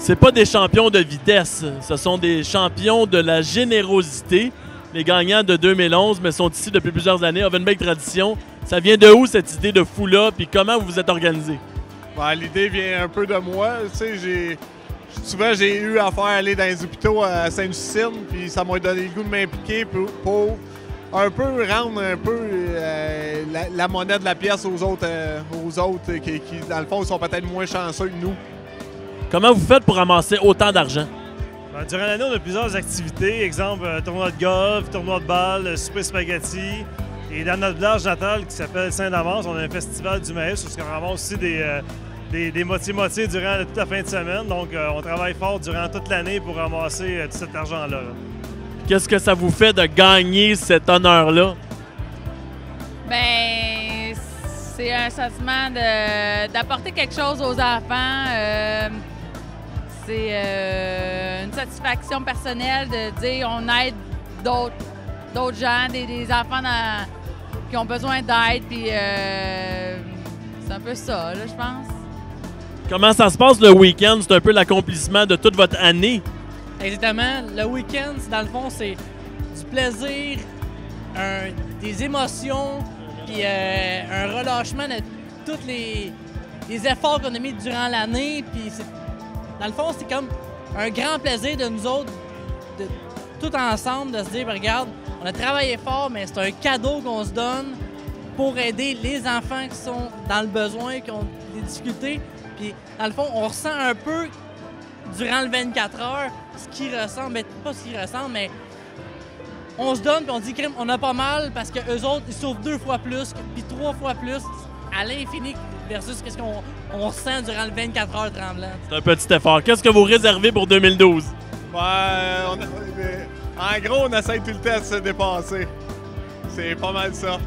C'est pas des champions de vitesse, ce sont des champions de la générosité. Les gagnants de 2011, mais sont ici depuis plusieurs années, ont une belle tradition. Ça vient de où cette idée de fou-là, puis comment vous vous êtes organisé? Ben, l'idée vient un peu de moi. Tu sais, souvent, j'ai eu à faire aller dans les hôpitaux à Sainte-Justine, puis ça m'a donné le goût de m'impliquer pour un peu rendre un peu la monnaie de la pièce aux autres qui, dans le fond, sont peut-être moins chanceux que nous. Comment vous faites pour ramasser autant d'argent? Ben, durant l'année, on a plusieurs activités. Exemple, tournoi de golf, tournoi de balle, souper spaghetti. Et dans notre village natal qui s'appelle Saint-Damas, on a un festival du maïs où on ramasse aussi des moitiés-moitiés durant toute la fin de semaine. Donc, on travaille fort durant toute l'année pour ramasser tout cet argent-là. Qu'est-ce que ça vous fait de gagner cet honneur-là? Bien, c'est un sentiment d'apporter quelque chose aux enfants. C'est une satisfaction personnelle de dire on aide d'autres gens, des enfants qui ont besoin d'aide. Puis c'est un peu ça, là, je pense. Comment ça se passe le week-end? C'est un peu l'accomplissement de toute votre année. Exactement. Le week-end, dans le fond, c'est du plaisir, des émotions, puis un relâchement de tous les efforts qu'on a mis durant l'année. Puis dans le fond, c'est comme un grand plaisir de nous autres, de tout ensemble, de se dire, regarde, on a travaillé fort, mais c'est un cadeau qu'on se donne pour aider les enfants qui sont dans le besoin, qui ont des difficultés. Puis dans le fond, on ressent un peu durant le 24 heures ce qu'ils ressentent, mais pas ce qu'ils ressentent, mais on se donne puis on dit on a pas mal parce qu'eux autres, ils souffrent 2 fois plus, puis 3 fois plus à l'infini versus ce qu'on ressent durant le 24 heures tremblant. C'est un petit effort. Qu'est-ce que vous réservez pour 2012? En gros, on essaie tout le temps de se dépasser. C'est pas mal ça.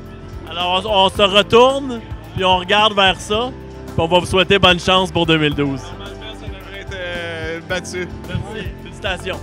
Alors, on se retourne, puis on regarde vers ça, puis on va vous souhaiter bonne chance pour 2012. Normalement, ça devrait être battu. Merci. Félicitations.